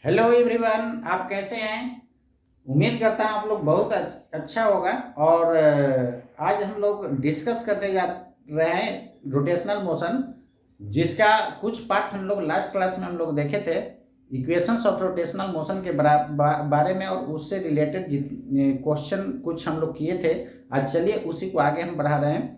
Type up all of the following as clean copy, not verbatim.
Hello everyone, आप कैसे हैं। उम्मीद करता हूं आप लोग बहुत अच्छा होगा। और आज हम लोग डिस्कस करने जा रहे हैं रोटेशनल मोशन, जिसका कुछ पार्ट हम लोग लास्ट क्लास में हम लोग देखे थे इक्वेशंस ऑफ रोटेशनल मोशन के बारे में, और उससे रिलेटेड क्वेश्चन कुछ हम लोग किए थे। आज चलिए उसी को आगे हम बढ़ा रहे हैं।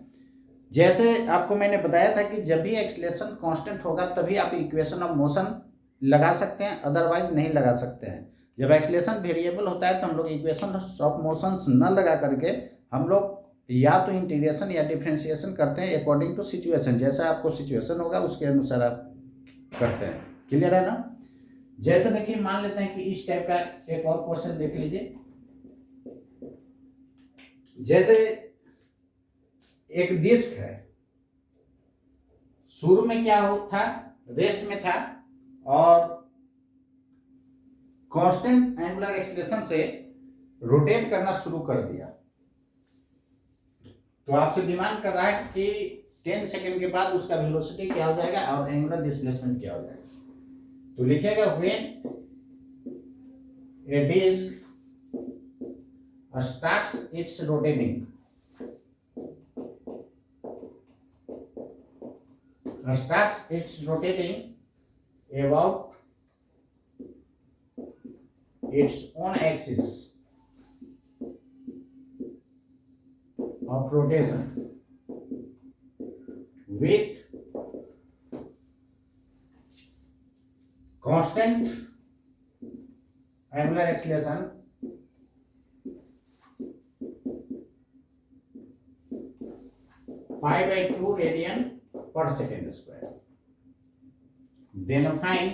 जैसे आपको मैंने बताया था कि जब भी एक्सलेशन कांस्टेंट होगा तभी आप इक्वेशन ऑफ मोशन लगा सकते हैं, अदरवाइज नहीं लगा सकते हैं। जब एक्सलेशन वेरिएबल होता है तो हम लोग इक्वेशन ऑफ मोशंस न लगा करके हम लोग या तो इंटीग्रेशन या डिफ्रेंशिएशन करते हैं अकॉर्डिंग टू सिचुएशन। जैसा आपको सिचुएशन होगा उसके अनुसार आप करते हैं। क्लियर है ना। जैसे देखिए, मान लेते हैं कि इस टाइप का एक और क्वेश्चन देख लीजिए। जैसे एक डिस्क है, शुरू में क्या हो था, रेस्ट में था, और कांस्टेंट एंगुलर एक्सीलरेशन से रोटेट करना शुरू कर दिया। तो आपसे डिमांड कर रहा है कि 10 सेकेंड के बाद उसका वेलोसिटी क्या हो जाएगा और एंगुलर डिस्प्लेसमेंट क्या हो जाएगा। तो लिखिएगा, when a disk starts it's rotating, about its own axis of rotation with constant angular acceleration pi by 2 radian per second square. Then find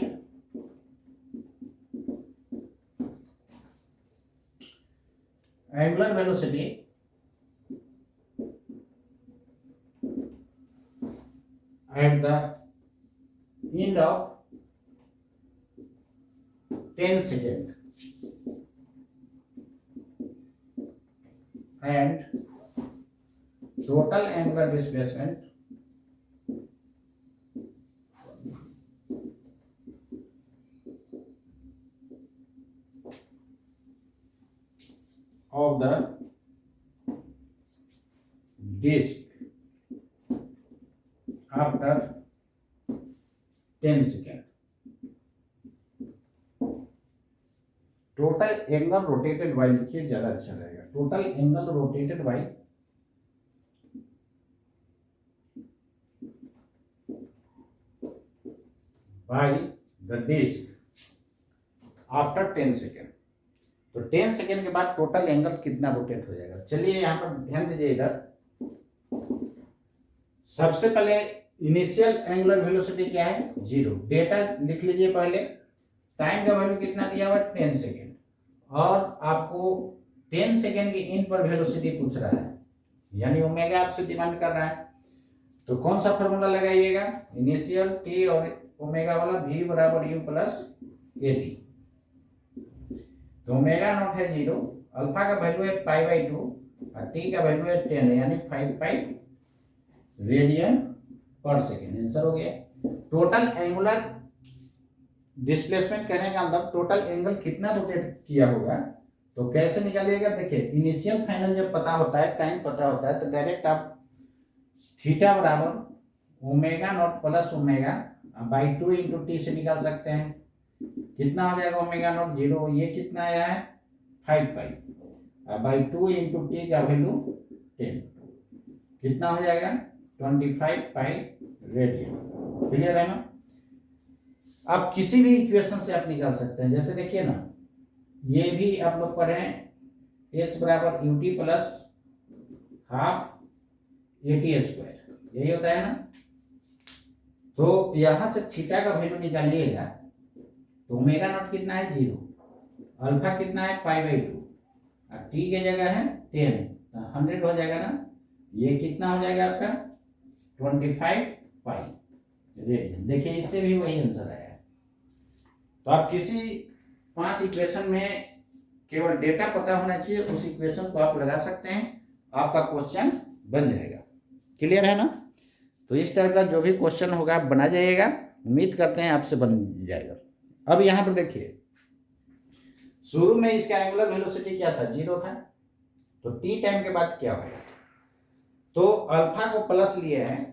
angular velocity at the end of 10 seconds and total angular displacement of the disk after 10 seconds. Total angle rotated by लिखिए, ज्यादा अच्छा रहेगा। Total angle rotated by the disk after 10 second. तो 10 second के बाद total angle कितना rotate हो जाएगा। चलिए यहां पर ध्यान दीजिए। इधर सबसे पहले इनिशियल एंगुलर वेलोसिटी क्या है, 0। डेटा लिख लीजिए पहले। टाइम का वैल्यू कितना दिया हुआ, 10 सेकेंड, और आपको 10 सेकेंड की इन पर वेलोसिटी पूछ रहा है, यानी ओमेगा आपसे डिमांड कर रहा है। तो कौन सा फॉर्मूला लगाइएगा, इनिशियल टी और ओमेगा वाला, v बराबर u प्लस ए टी। तो ओमेगा नॉट है 0, अल्फा का वैल्यू है पाई बाई 2 और टी का वैल्यू है 10, यानी 5 पाई रेडियन पर सेकेंड। आंसर हो गया। टोटल एंगुलर डिस्प्लेसमेंट कहने का मतलब टोटल एंगल कितना रोटेट किया होगा। तो कैसे निकालिएगा, देखिए इनिशियल फाइनल जब पता होता है, टाइम पता होता है, तो डायरेक्ट आप थीटा बराबर omega naught plus omega by 2 into T से निकाल सकते हैं। कितना हो जाएगा, ओमेगा नॉट 0, ये कितना आया है 5 पाई बाई 2 इंटू टी का वैल्यू 10, कितना हो जाएगा 25 पाई रेडियन। क्लियर है ना। आप किसी भी इक्वेशन से आप निकाल सकते हैं। जैसे देखिए ना, ये भी आप लोग पढ़े एस बराबर U T plus half A T square, यही होता है ना। तो यहां से थीटा का वैल्यू निकालिएगा तो ओमेगा नॉट कितना है 0, अल्फा कितना है पाई बाई 2 और टी की जगह है 10, तो 100 हो जाएगा ना। ये कितना हो जाएगा आपका 25 पाई रेडियन। देखिए इससे भी वही आंसर आया है। तो आप किसी 5 इक्वेशन में केवल डेटा पता होना चाहिए, उस इक्वेशन को आप लगा सकते हैं, आपका क्वेश्चन बन जाएगा। क्लियर है ना। तो इस टाइप का जो भी क्वेश्चन होगा आप बना जाइएगा। उम्मीद करते हैं आपसे बन जाएगा। अब यहाँ पर देखिए, शुरू में इसका एंगुलर वेलोसिटी क्या था, 0 था। तो टी टाइम के बाद क्या होगा, तो अल्फा को प्लस लिए हैं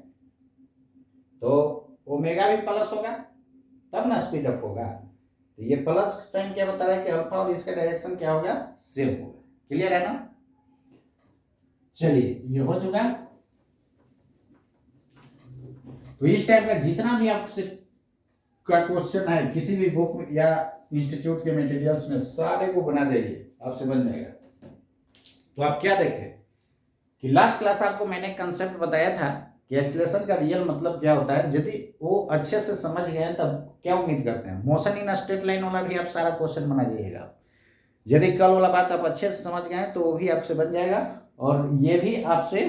तो ओमेगा भी प्लस होगा, तब ना स्पीड अप होगा। तो ये प्लस साइन क्या बता रहा है कि अल्फा और इसका डायरेक्शन क्या होगा, सेम होगा। क्लियर है ना। चलिए ये हो चुका। तो इस टाइप का जितना भी आपसे का क्वेश्चन है किसी भी बुक में या इंस्टीट्यूट के मटेरियल्स में, सारे को बना जाइए, आपसे बन जाएगा। तो आप क्या देखें कि लास्ट क्लास आपको मैंने कंसेप्ट बताया था कि एक्सीलरेशन का रियल मतलब क्या होता है। यदि वो अच्छे से समझ गए तब क्या उम्मीद करते हैं, मोशन इन स्ट्रेट लाइन वाला भी आप सारा क्वेश्चन बना जाइएगा। यदि कल वाला बात आप अच्छे से समझ गए तो वो भी आपसे बन जाएगा, और ये भी आपसे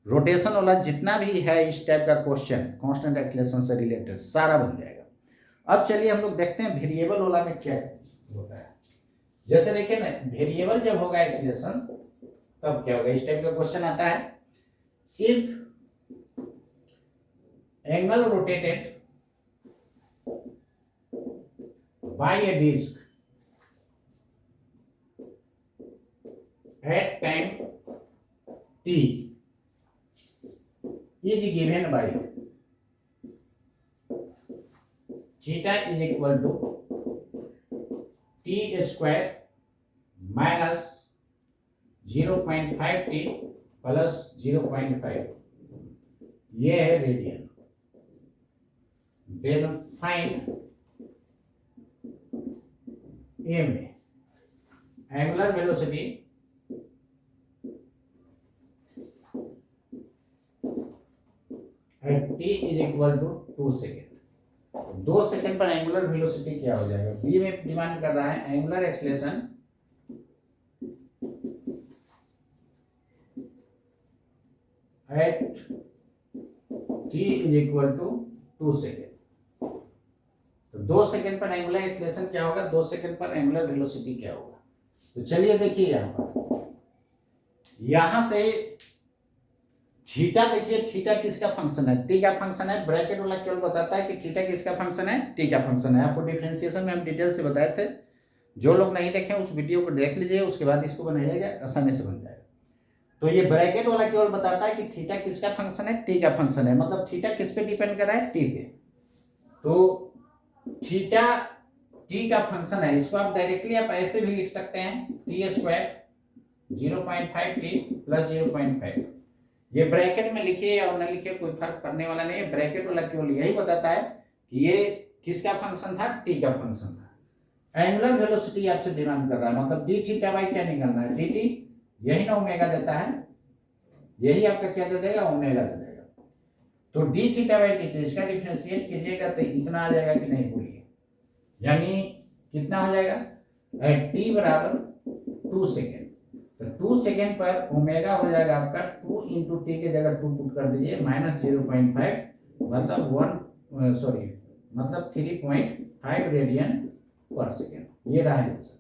रोटेशन वाला जितना भी है इस टाइप का क्वेश्चन कांस्टेंट एक्सीलरेशन से रिलेटेड सारा बन जाएगा। अब चलिए हम लोग देखते हैं वेरिएबल वाला में क्या होता है। जैसे देखिए ना, वेरिएबल जब होगा एक्सीलरेशन तब क्या होगा, इस टाइप का क्वेश्चन आता है। If angle rotated by a disk at time t is given by theta is equal to t square minus 0.5 t plus 0.5, ये है रेडियन। देन फाइंड ए में angular velocity at t is equal to 2 second. 2 second पर angular velocity क्या हो जाएगा, B में demand कर रहा है angular acceleration at t is equal to 2 second. तो 2 सेकेंड पर एंगुलर एक्सीलरेशन क्या होगा, 2 सेकेंड पर एंगुलर वेलोसिटी क्या होगा। तो चलिए देखिए यहां से थीटा, देखिए थीटा किसका फंक्शन है, टी का फंक्शन है। ब्रैकेट वाला केवल बताता है कि थीटा किसका फंक्शन है, टी का फंक्शन है। आपको डिफरेंशिएशन में हम डिटेल से बताए थे, जो लोग नहीं देखें उस वीडियो को देख लीजिए, उसके बाद इसको बनाइएगा, आसानी से बन जाएगा। तो ये ब्रैकेट वाला केवल बताता है कि थीटा किसका फंक्शन है, टी का फंक्शन है। मतलब थीटा किस पे डिपेंड कर रहा है, टी पे। तो थीटा टी का फंक्शन है, इसको आप डायरेक्टली आप ऐसे भी लिख सकते हैं, टी स्क्वायर 0.5 टी प्लस 0.5। ये ब्रैकेट में लिखिए और न लिखिए कोई फर्क पड़ने वाला नहीं है। ब्रैकेट वाला केवल यही बताता है कि ये किसका फंक्शन था, टी का फंक्शन था। एंगुलर वेलोसिटी आपसे डिमांड कर रहा है, मतलब डी थीटा बाई क्या निकलना है, डी टी, यही ना ओमेगा देता है, यही आपका क्या दे देगा, ओमेगा दे देगा। तो D theta by T T, इसका डिफरेंशिएट कीजिएगा तो इतना आ जाएगा कि नहीं भूलिए, यानी कितना हो जाएगा, टी बराबर 2 सेकेंड। तो 2 सेकेंड पर ओमेगा हो जाएगा आपका 2 इंटू टी के जगह 2 पुट कर दीजिए माइनस 0.5, मतलब 3.5 रेडियन पर सेकेंड। ये रहा आंसर,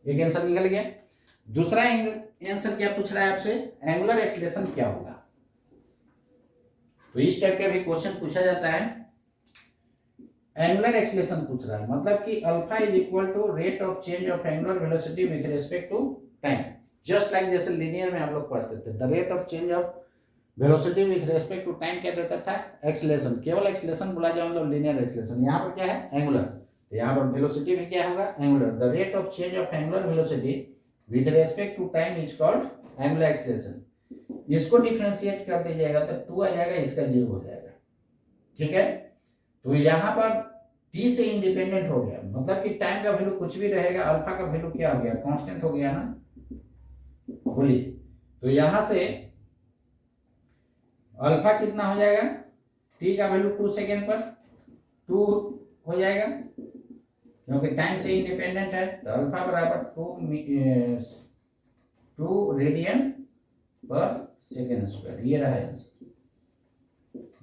एक आंसर निकल गया। दूसरा आंसर क्या पूछ रहा है आपसे, एंगुलर एक्सीलरेशन क्या होगा। तो इस टाइप का भी क्वेश्चन पूछा जाता है। एंगुलर एक्सीलरेशन पूछ रहा है, मतलब कि alpha is equal to rate of change of angular velocity with respect to time, just like जैसे लीनियर में हम लोग पढ़ते थे। The rate of change of velocity with respect to time क्या देता था, एक्सीलरेशन। केवल एक्सीलरेशन बोला जाए मतलब लीनियर एक्सीलरेशन। यहाँ पर क्या है, एंगुलर, तो यहाँ पर वेलोसिटी भी क्या होगा, angular. The rate of change of angular velocity with respect to time is called angular acceleration. इसको डिफरेंशिएट कर दीजिएगा तो 2 आ जाएगा, इसका 0 हो जाएगा, ठीक है। तो यहाँ पर टी से इंडिपेंडेंट हो गया, मतलब कि टाइम का वैल्यू कुछ भी रहेगा, अल्फा का वैल्यू क्या हो गया, कांस्टेंट हो गया ना, बोलिए। तो यहां से अल्फा कितना हो जाएगा, टी का वैल्यू 2 सेकेंड पर 2 हो जाएगा, क्योंकि टाइम से इंडिपेंडेंट है। तो अल्फा बराबर 2 रेडियन पर सेकेंड स्क्वायर, ये रहा आंसर,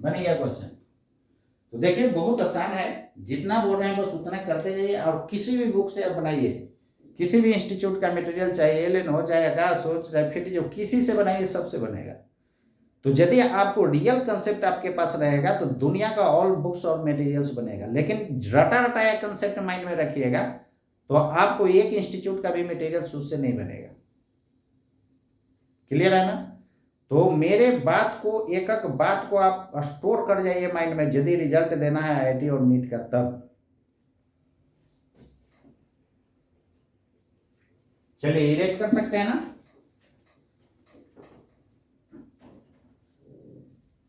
बन गया क्वेश्चन। तो देखिए बहुत आसान है, जितना बोल रहे हैं बस उतना करते जाइए, और किसी भी बुक से आप बनाइए, किसी भी इंस्टीट्यूट का मटेरियल, चाहे एलएन हो, चाहे आकाश हो, चाहे फिर जो किसी से बनाइए, सबसे बनेगा। तो यदि आपको रियल कंसेप्ट आपके पास रहेगा तो दुनिया का ऑल बुक्स और मटेरियल्स बनेगा। लेकिन रटा रटाया कंसेप्ट माइंड में रखिएगा, तो आपको एक इंस्टीट्यूट का भी मटेरियल उससे नहीं बनेगा। क्लियर है ना? तो मेरे बात को, एक एक बात को आप स्टोर कर जाइए माइंड में, यदि रिजल्ट देना है आईआईटी और नीट का तब। चलिए इरेज कर सकते हैं ना?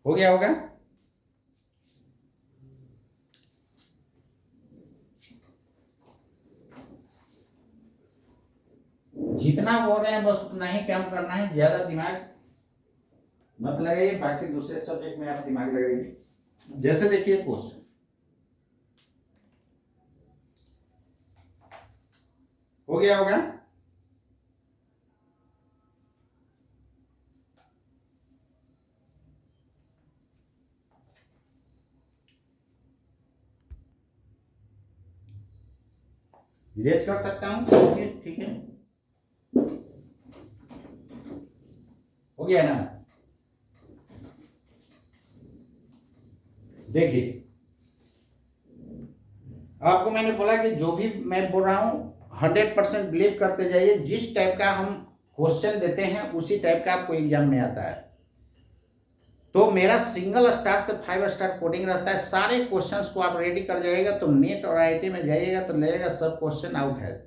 हो गया होगा? जितना बोल रहे हैं बस उतना ही काम करना है, ज्यादा दिमाग मत लगाइए, बाकी दूसरे सब्जेक्ट में आप दिमाग लगाइए। जैसे देखिए क्वेश्चन, हो गया होगा? इरेज कर सकता हूं, ठीक है? हो गया ना? देखिए आपको मैंने बोला कि जो भी मैं बोल रहा हूं 100% बिलीव करते जाइए। जिस टाइप का हम क्वेश्चन देते हैं उसी टाइप का आपको एग्जाम में आता है। तो मेरा सिंगल स्टार से 5 स्टार कोडिंग रहता है। सारे क्वेश्चंस को आप रेडी कर जाइएगा तो नेट और आईआईटी में जाइएगा तो लगेगा सब क्वेश्चन आउट है,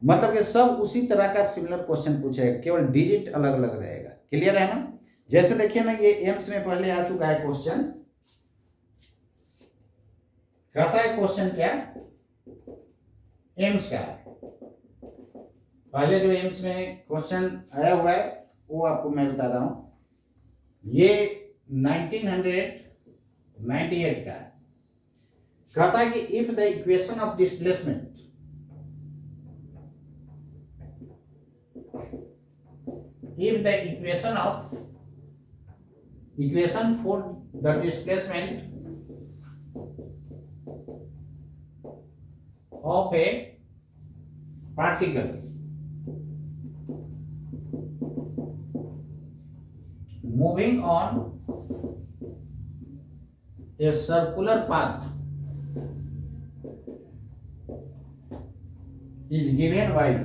मतलब कि सब उसी तरह का सिमिलर क्वेश्चन पूछेगा, केवल डिजिट अलग अलग रहेगा। क्लियर है ना? जैसे देखिए ना, ये एम्स में पहले आ चुका है क्वेश्चन। कहता है क्वेश्चन क्या, एम्स का पहले जो एम्स में क्वेश्चन आया हुआ है वो आपको मैं बता रहा हूं। ये 1998 का है। कहता है कि if the equation of displacement, if the equation for the displacement of a particle moving on a circular path is given by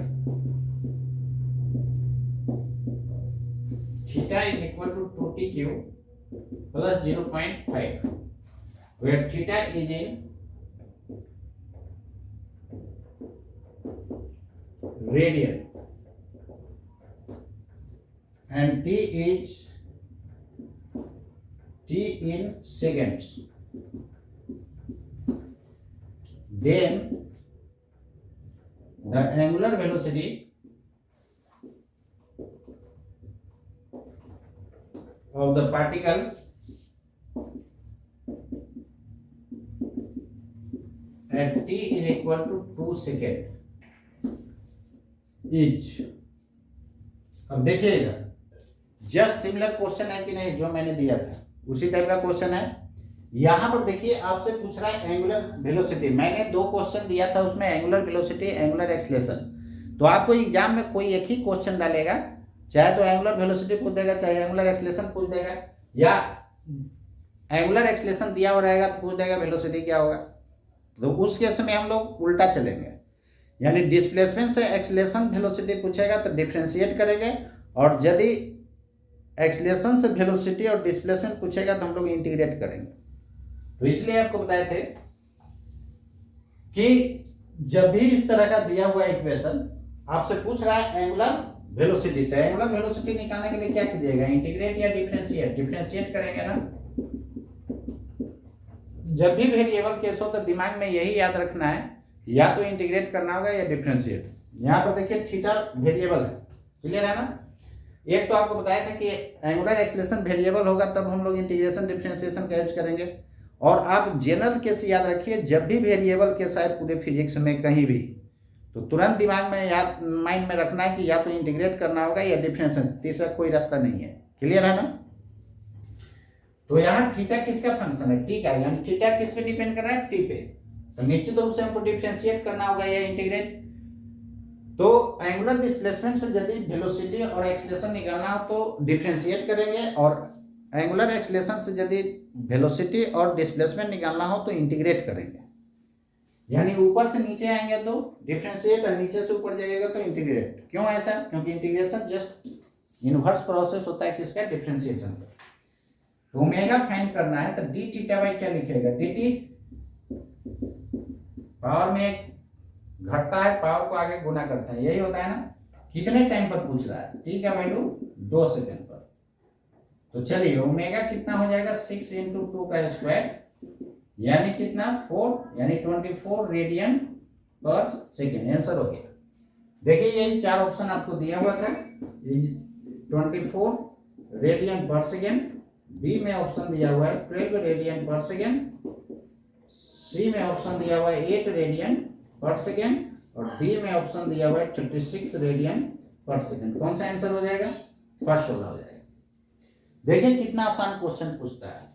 theta is equal to 2tq plus 0.5, where theta is in radian and t in seconds. Then the angular velocity of the particle at t is equal to 2 second etch. अब देखिएगा just similar question है कि नहीं, जो मैंने दिया था उसी टाइप का क्वेश्चन है। यहां पर देखिए आपसे पूछ रहा है एंगुलर वेलोसिटी। मैंने 2 क्वेश्चन दिया था, उसमें एंगुलर वेलोसिटी, एंगुलर एक्सलेशन। तो आपको एग्जाम में कोई एक ही क्वेश्चन डालेगा, चाहे तो एंगुलर वेलोसिटी पूछ देगा, चाहे एंगुलर एक्सलेशन पूछ देगा, या एंगुलर एक्सलेशन दिया हुआ रहेगा तो पूछ देगा वेलोसिटी क्या होगा। तो उस केस में हम लोग उल्टा चलेंगे, यानी डिस्प्लेसमेंट से एक्सलेशन वेलोसिटी पूछेगा तो डिफरेंशिएट करेंगे, और यदि एक्सलेशन से वेलोसिटी और डिस्प्लेसमेंट पूछेगा तो हम लोग इंटीग्रेट करेंगे। तो इसलिए आपको बताए थे कि जब भी इस तरह का दिया हुआ इक्वेशन आपसे पूछ रहा है एंगुलर वेलोसिटी, तो एंगुलर वेलोसिटी निकालने के लिए क्या कीजिएगा, इंटीग्रेट या डिफरेंशिएट। डिफरेंशिएट करेंगे ना। जब भी वेरिएबल केस हो तो दिमाग में यही याद रखना है, या तो इंटीग्रेट करना होगा या डिफरेंशिएट। यहाँ पर देखिए थीटा वेरिएबल है, क्लियर है ना। एक तो आपको बताया था कि एंगुलर एक्सलेशन वेरिएबल होगा तब हम लोग इंटीग्रेशन डिफरेंशिएशन का यूज करेंगे। और आप जनरल केस याद रखिए, जब भी वेरिएबल केस आए पूरे फिजिक्स में कहीं भी, तो तुरंत दिमाग में याद, माइंड में रखना है कि या तो इंटीग्रेट करना होगा या डिफरेंशिएशन, तीसरा कोई रास्ता नहीं है। क्लियर है ना। तो यहाँ थीटा किसका फंक्शन है, टी का, यानी थीटा किस पे डिपेंड कर रहा है, टी पे। तो निश्चित रूप से हमको डिफरेंशिएट करना होगा या इंटीग्रेट। तो एंगुलर डिस्प्लेसमेंट से यदि वेलोसिटी और एक्सलेशन निकालना हो तो डिफरेंशिएट करेंगे, और एंगुलर एक्सलेशन से यदि वेलोसिटी और डिस्प्लेसमेंट निकालना हो तो इंटीग्रेट करेंगे। यानी ऊपर से नीचे आएंगे तो डिफरेंशिएट और नीचे से ऊपर जाइएगा तो इंटीग्रेट। क्यों ऐसा? क्योंकि इंटीग्रेशन जस्ट इनवर्स प्रोसेस होता है किसका? डिफरेंशिएशन का। तो ओमेगा फाइंड करना है तो डी थीटा बाई क्या लिखेगा? डी टी पावर में घटता है, पावर को आगे गुना करता है, यही होता है ना। कितने टाइम पर पूछ रहा है? टी का वैल्यू 2 सेकेंड पर। तो चलिए ओमेगा कितना हो जाएगा? 6 इंटू 2 का स्क्वायर यानी कितना? 4 यानी 24 रेडियन पर सेकेंड। आंसर हो गया। देखिए यही 4 ऑप्शन आपको दिया हुआ था। 24 रेडियन पर सेकेंड, बी में ऑप्शन दिया हुआ है 12 रेडियन पर सेकेंड, सी में ऑप्शन दिया हुआ है 8 रेडियन पर सेकेंड और डी में ऑप्शन दिया हुआ है 36 रेडियन पर सेकेंड। कौन सा आंसर हो जाएगा? फर्स्ट वाला हो जाएगा। देखिए कितना आसान क्वेश्चन पूछता है।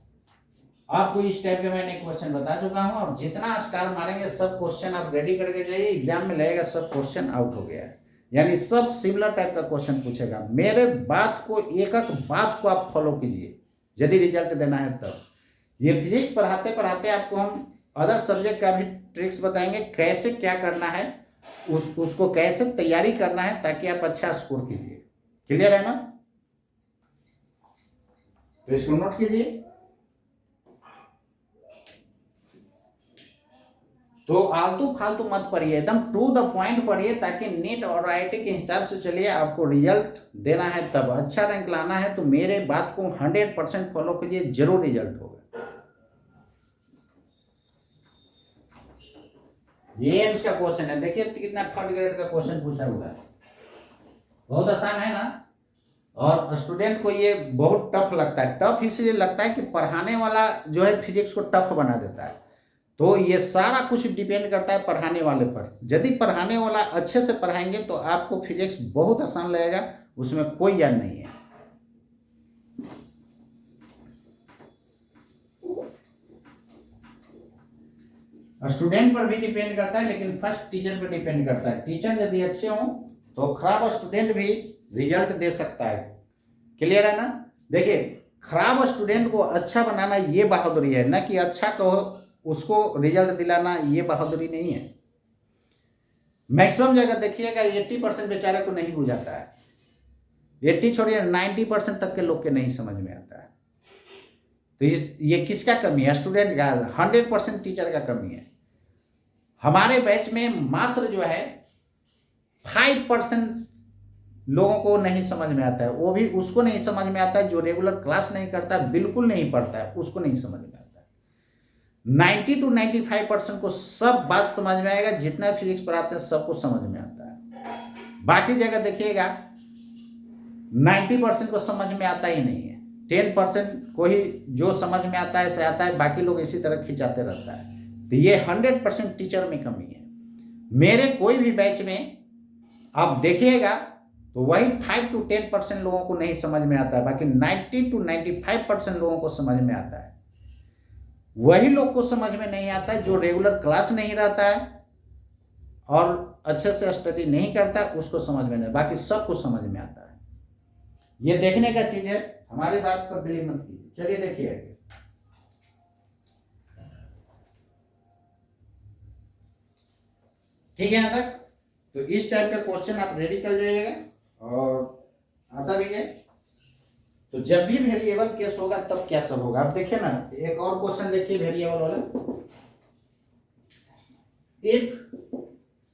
आपको इस टाइप के मैंने क्वेश्चन बता चुका हूं। अब जितना स्टार मारेंगे सब क्वेश्चन आप रेडी करके जाइए, एग्जाम में लगेगा सब क्वेश्चन आउट हो गया है, यानी सब सिमिलर टाइप का क्वेश्चन पूछेगा। मेरे बात को एक एक बात को आप फॉलो कीजिए यदि रिजल्ट देना है तब। ये फिजिक्स पढ़ाते पढ़ाते आपको हम अदर सब्जेक्ट का भी ट्रिक्स बताएंगे, कैसे क्या करना है, उसको कैसे तैयारी करना है ताकि आप अच्छा स्कोर कीजिए। क्लियर है ना? तो इसको नोट कीजिए। तो आलतू फालतू मत पढ़िए, एकदम टू द पॉइंट पढ़िए ताकि नीट और आईआईटी के हिसाब से चलिए। आपको रिजल्ट देना है तब, अच्छा रैंक लाना है तो मेरे बात को 100% फॉलो कीजिए, जरूर रिजल्ट होगा। ये एम्स का क्वेश्चन है, देखिए कितना थर्ड ग्रेड का क्वेश्चन पूछा हुआ है। बहुत आसान है ना? और स्टूडेंट को ये बहुत टफ लगता है। टफ इसलिए लगता है कि पढ़ाने वाला जो है फिजिक्स को टफ बना देता है। तो ये सारा कुछ डिपेंड करता है पढ़ाने वाले पर। यदि पढ़ाने वाला अच्छे से पढ़ाएंगे तो आपको फिजिक्स बहुत आसान लगेगा, उसमें कोई याद नहीं है। स्टूडेंट पर भी डिपेंड करता है, लेकिन फर्स्ट टीचर पर डिपेंड करता है। टीचर यदि अच्छे हों तो खराब स्टूडेंट भी रिजल्ट दे सकता है। क्लियर है ना? देखिए खराब स्टूडेंट को अच्छा बनाना ये बहादुरी है, ना कि अच्छा कहो उसको रिजल्ट दिलाना ये बहादुरी नहीं है। मैक्सिमम जगह देखिएगा 80% बेचारे को नहीं बुझाता है। 80 छोड़िए 90% तक के लोग के नहीं समझ में आता है। तो ये किसका कमी है? स्टूडेंट का। 100% टीचर का कमी है। हमारे बैच में मात्र जो है 5% लोगों को नहीं समझ में आता है, वो भी उसको नहीं समझ में आता है जो रेगुलर क्लास नहीं करता, बिल्कुल नहीं पढ़ता है, उसको नहीं समझ में आता है। 90 to 95% को सब बात समझ में आएगा। जितना फिजिक्स पढ़ाते हैं सबको समझ में आता है। बाकी जगह देखिएगा 90% को समझ में आता ही नहीं है, 10% को ही जो समझ में आता है से आता है, बाकी लोग इसी तरह खिंचाते रहता है। तो ये 100% टीचर में कमी है। मेरे कोई भी बैच में आप देखिएगा तो वही 5 to 10% लोगों को नहीं समझ में आता है, बाकी 90 to 95% लोगों को समझ में आता है। वही लोग को समझ में नहीं आता है जो रेगुलर क्लास नहीं रहता है और अच्छे से स्टडी नहीं करता, उसको समझ में नहीं, बाकी सबको समझ में आता है। ये देखने का चीज है, हमारी बात पर बिलीव मत कीजिए। चलिए देखिए आगे। ठीक है यहाँ तक? तो इस टाइप का क्वेश्चन आप रेडी कर जाइएगा और आता भी है। तो जब भी वेरिएबल केस होगा तब क्या सब होगा आप देखिए ना। एक और क्वेश्चन देखिए वेरिएबल वाला। If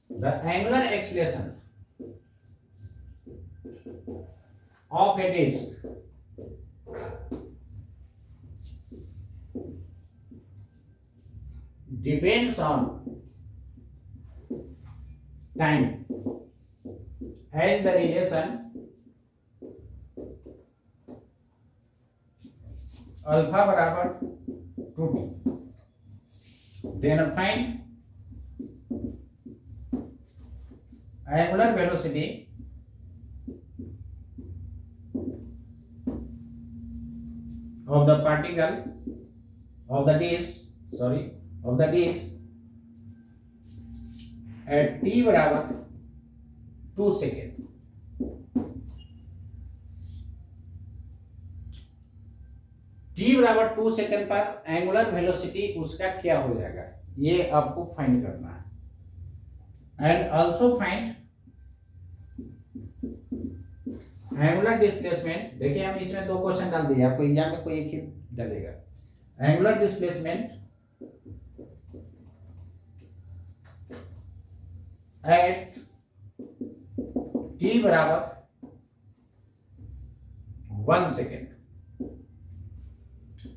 the angular acceleration of a disk depends on time and the relation alpha बराबर 2t, then find angular velocity of the particle of the disk at t बराबर 2 सेकेंड। t बराबर 2 second पर angular velocity उसका क्या हो जाएगा ये आपको फाइंड करना है। And also find angular displacement. देखिए हम इसमें दो क्वेश्चन डाल दिए, आपको एग्जाम में कोई एक ही डालेगा। एंगुलर डिस्प्लेसमेंट एट t बराबर 1 सेकेंड,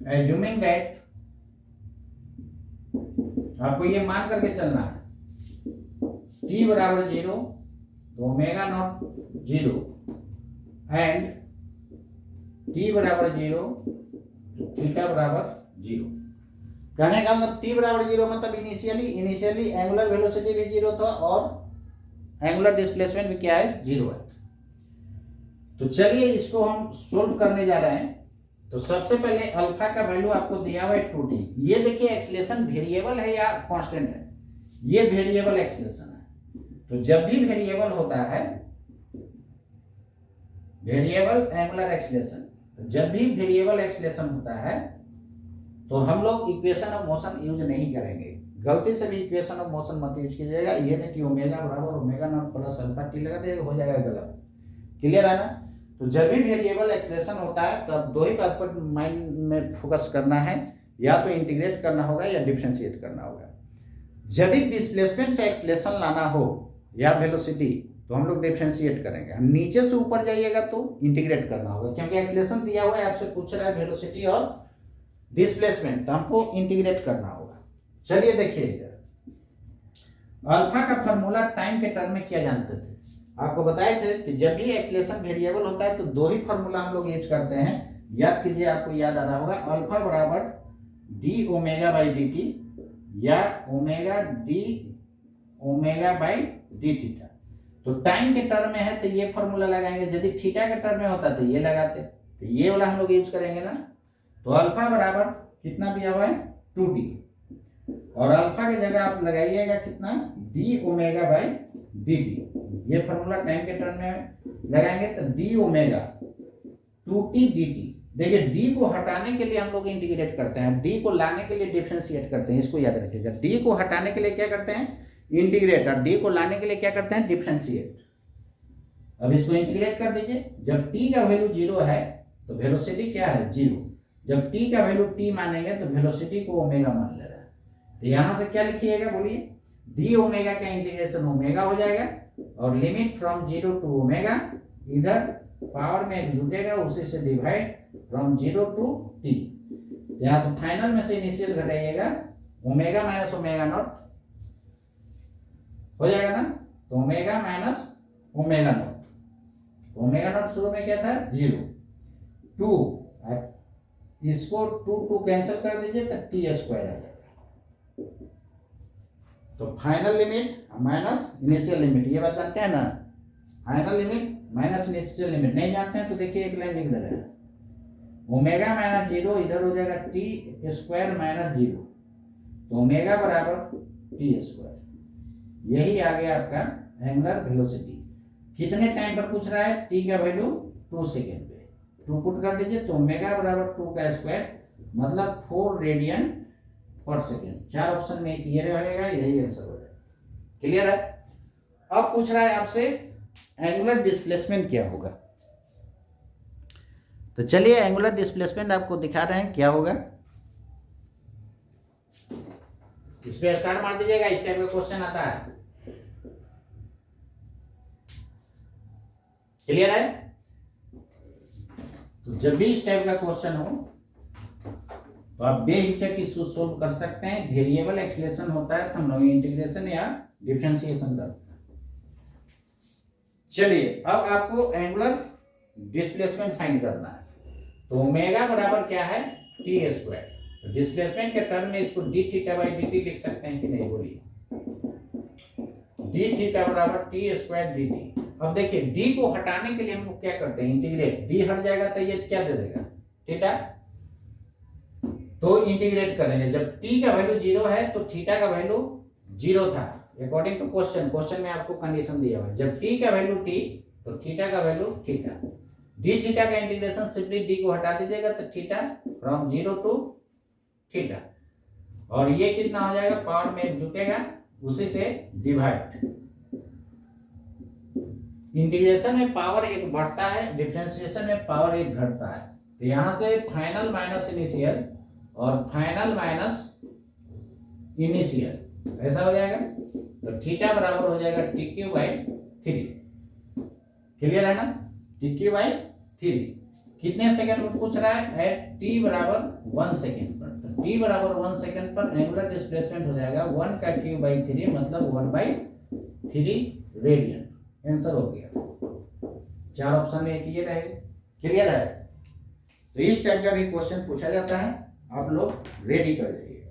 एज्यूमिंग दैट, आपको ये मान करके चलना है t बराबर 0 तो ओमेगा नॉट 0 एंड t बराबर 0 तो थीटा बराबर 0। कहने का मतलब t बराबर 0 मतलब इनिशियली एंगुलर वेलोसिटी भी 0 था और एंगुलर डिस्प्लेसमेंट भी क्या है, 0 है। तो चलिए इसको हम सोल्व करने जा रहे हैं। तो सबसे पहले अल्फा का वैल्यू आपको दिया हुआ है 2t। ये देखिए एक्सीलरेशन वेरिएबल है या कांस्टेंट है, ये वेरिएबल एक्सीलरेशन है। तो जब भी वेरिएबल होता है, वेरिएबल एंगुलर एक्सीलरेशन, जब भी वेरिएबल एक्सीलरेशन होता है तो हम लोग इक्वेशन ऑफ मोशन यूज नहीं करेंगे। गलती से भी इक्वेशन ऑफ मोशन मत यूज कीजिएगा। ये नहीं कि ओमेगा बराबर omega naught plus alpha T लगा देगा, हो जाएगा गलत। क्लियर है ना। तो जब भी वेरिएबल एक्सीलरेशन होता है तब दो ही बात पर माइंड में फोकस करना है, या तो इंटीग्रेट करना होगा या डिफरेंशिएट करना होगा। यदि डिस्प्लेसमेंट से एक्सीलरेशन लाना हो या वेलोसिटी तो हम लोग डिफरेंशिएट करेंगे। हम नीचे से ऊपर जाइएगा तो इंटीग्रेट करना होगा, क्योंकि एक्सीलरेशन दिया हुआ है, आपसे पूछ रहा है वेलोसिटी और डिस्प्लेसमेंट, तो हमको इंटीग्रेट करना होगा। चलिए देखिए इधर अल्फा का फॉर्मूला टाइम के टर्म में क्या जानते थे, आपको बताए थे कि जब भी एक्सीलरेशन वेरिएबल होता है तो दो ही फॉर्मूला हम लोग यूज करते हैं। याद कीजिए, आपको याद आ रहा होगा, अल्फा बराबर D omega by D T या omega D omega by D theta. तो टाइम के टर्म में है तो ये फॉर्मूला लगाएंगे, यदि थीटा के टर्म में होता तो ये लगाते, तो ये वाला हम लोग यूज करेंगे ना। तो अल्फा बराबर कितना दिया हुआ है 2t, और अल्फा की जगह आप लगाइएगा कितना, D omega by D T. ये फॉर्मूला टाइम के टर्म में लगाएंगे तो डी ओमेगा 2t dt। देखिए डी को हटाने के लिए हम लोग इंटीग्रेट करते हैं, डी को लाने के लिए डिफरेंशिएट करते हैं, इसको याद रखिएगा। डी को हटाने के लिए क्या करते हैं, इंटीग्रेट, और डी को लाने के लिए क्या करते हैं, डिफरेंशिएट। अब इसको इंटीग्रेट कर दीजिए। जब टी का वैल्यू 0 है तो वेलोसिटी क्या है, 0। जब टी का वैल्यू टी मानेंगे तो वेलोसिटी को ओमेगा मान ले रहा है। तो यहां से क्या लिखिएगा, बोलिए, डी ओमेगा का इंटीग्रेशन ओमेगा हो जाएगा, और लिमिट फ्रॉम 0 टू ओमेगा, इधर पावर में एक जुटेगा, उसी से डिवाइड फ्रॉम 0 टू टी। यहां से फाइनल में से इनिशियल घटाइएगा, ओमेगा माइनस ओमेगा नॉट हो जाएगा ना। तो omega minus omega not, omega not शुरू में क्या था, 0, 2, इसको 2 कैंसिल कर दीजिए तो टी स्क्वायर आ जाएगा। तो final limit minus initial limit, ये बात जानते हैं ना, final limit minus initial limit. नहीं जानते हैं तो देखिए एक लाइन लिख दे रहे हैं, ओमेगा माइनस 0 इधर हो जाएगा टी स्क्वायर माइनस 0, तो ओमेगा बराबर टी स्क्वायर। यही आ गया आपका एंगुलर वेलोसिटी। कितने टाइम पर पूछ रहा है, टी का वैल्यू 2 सेकेंड पे, 2 पुट कर दीजिए तो ओमेगा बराबर 2 का स्क्वायर मतलब 4 रेडियन पर सेकेंड। 4 ऑप्शन में एक ये रहेगा, यही आंसर हो जाएगा। क्लियर है। अब पूछ रहा है आपसे एंगुलर डिस्प्लेसमेंट क्या होगा। तो चलिए एंगुलर डिस्प्लेसमेंट आपको दिखा रहे हैं क्या होगा। इस पे स्टार मार दीजिएगा, इस टाइप का क्वेश्चन आता है। क्लियर है। तो जब भी इस टाइप का क्वेश्चन हो तो आप बेहिचक इसको सोल्व कर सकते हैं। वेरिएबल एक्सीलरेशन होता है तो हम लोग इंटीग्रेशन या डिफरेंशिएशन करते हैं। चलिए अब आपको एंगुलर डिस्प्लेसमेंट फाइंड करना है। तो ओमेगा बराबर क्या है, टी स्क्वायर। तो डिस्प्लेसमेंट के टर्म में इसको D theta by D T लिख सकते हैं कि नहीं, बोलिए। डी थीटा बराबर टी स्क्वायर डी टी। अब देखिए डी को हटाने के लिए हम लोग क्या करते हैं, इंटीग्रेट। डी हट जाएगा तो ये क्या दे देगा, थीटा। तो इंटीग्रेट करेंगे, जब टी का वैल्यू 0 है तो थीटा का वैल्यू 0 था अकॉर्डिंग टू क्वेश्चन में आपको कंडीशन दिया हुआ है। जब टी का वैल्यू टी तो थीटा का वैल्यू थीटा। डी थीटा का इंटीग्रेशन सिंपली डी को हटा दीजिएगा तो थीटा फ्रॉम 0 टू थीटा। और ये कितना हो जाएगा, पावर में एक जुटेगा, उसी से डिवाइड। इंटीग्रेशन में पावर एक बढ़ता है, डिफरेंशिएशन में पावर एक घटता है। तो यहां से फाइनल माइनस इनिशियल और फाइनल माइनस इनिशियल ऐसा हो जाएगा। तो थीटा बराबर हो जाएगा TQ/3। क्लियर है ना, TQ/3 कितने सेकंड में पूछ रहा है, एट t बराबर 1 सेकंड पर। तो t बराबर 1 सेकंड पर एंगुलर डिस्प्लेसमेंट हो जाएगा 1 का Q/3 मतलब 1/3 रेडियन। आंसर हो गया। 4 ऑप्शन में एक ये रहेगा। क्लियर है। तो इस टाइप का भी क्वेश्चन पूछा जाता है, आप लोग रेडी कर जाइएगा।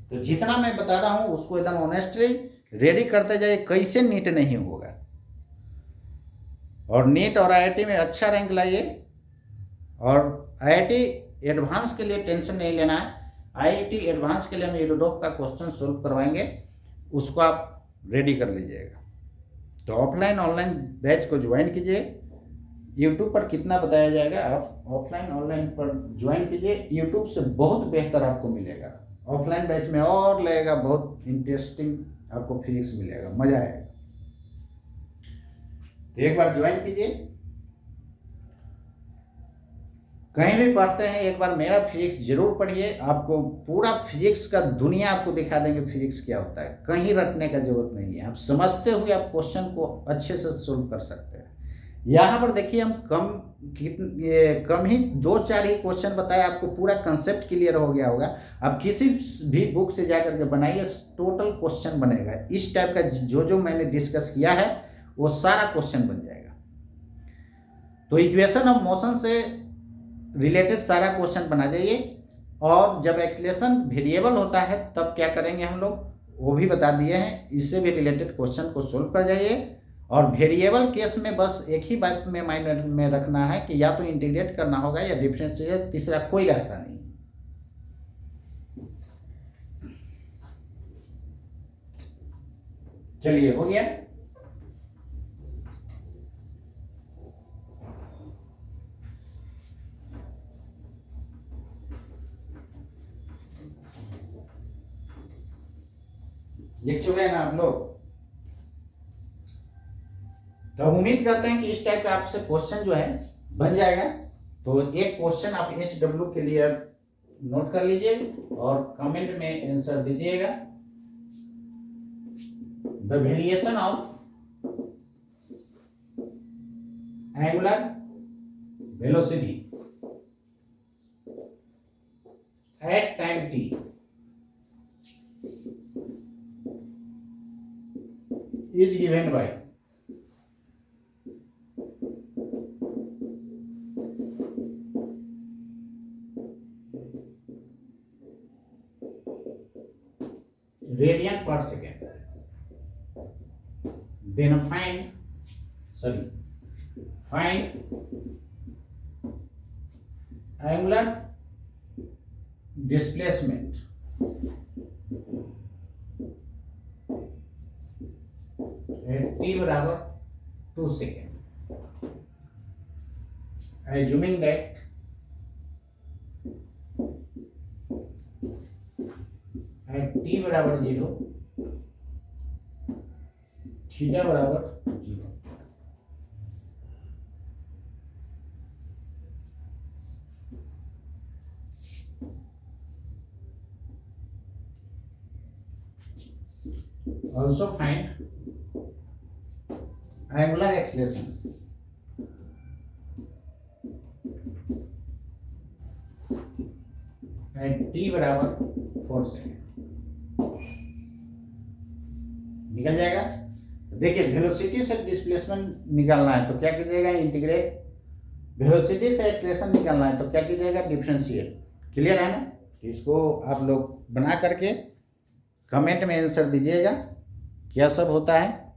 तो जितना मैं बता रहा हूं उसको एकदम ऑनेस्टली रेडी करते जाइए, कैसे नीट नहीं होगा। और नीट और IIT में अच्छा रैंक लाइए। और IIT एडवांस के लिए टेंशन नहीं लेना है। IIT एडवांस के लिए हम यूरोप का क्वेश्चन सोल्व करवाएंगे, उसको आप रेडी कर लीजिएगा। तो ऑफलाइन ऑनलाइन बैच को ज्वाइन कीजिए। यूट्यूब पर कितना बताया जाएगा, आप ऑफलाइन ऑनलाइन पर ज्वाइन कीजिए। यूट्यूब से बहुत बेहतर आपको मिलेगा। ऑफलाइन बैच में और लगेगा, बहुत इंटरेस्टिंग आपको फिजिक्स मिलेगा, मजा आएगा। तो एक बार ज्वाइन कीजिए। कहीं भी पढ़ते हैं एक बार मेरा फिजिक्स जरूर पढ़िए। आपको पूरा फिजिक्स का दुनिया आपको दिखा देंगे, फिजिक्स क्या होता है। कहीं रटने का जरूरत नहीं है। आप समझते हुए आप क्वेश्चन को अच्छे से सोल्व कर सकते हैं। यहाँ पर देखिए हम कम ही 2-4 ही क्वेश्चन बताए, आपको पूरा कंसेप्ट क्लियर हो गया होगा। आप किसी भी बुक से जाकर के बनाइए, टोटल क्वेश्चन बनेगा। इस टाइप का जो मैंने डिस्कस किया है वो सारा क्वेश्चन बन जाएगा। तो इक्वेशन ऑफ मोशन से रिलेटेड सारा क्वेश्चन बना जाइए। और जब एक्सेलरेशन वेरिएबल होता है तब क्या करेंगे हम लोग, वो भी बता दिए हैं। इससे भी रिलेटेड क्वेश्चन को सोल्व कर जाइए। और वेरिएबल केस में बस एक ही बात में माइंड में रखना है कि या तो इंटीग्रेट करना होगा या डिफरेंशिएट, तीसरा कोई रास्ता नहीं। चलिए हो गया। लिख चुके हैं ना आप लोग। तो उम्मीद करते हैं कि इस टाइप का आपसे क्वेश्चन जो है बन जाएगा। तो एक क्वेश्चन आप HW के लिए नोट कर लीजिए और कमेंट में आंसर दीजिएगा। The variation of angular velocity at time t is given by radian per second. Then find angular displacement at t बराबर 2 second. Assuming that at t बराबर 0 थीटा बराबर 0। Also find angular acceleration at t बराबर 4 second. निकल जाएगा। देखिए velocity से displacement निकालना है तो क्या कीजिएगा, इंटीग्रेट। वेलोसिटी से एक्सेलरेशन निकालना है तो क्या कीजिएगा, डिफरेंशिएट। क्लियर है ना। इसको आप लोग बना करके कमेंट में आंसर दीजिएगा क्या सब होता है।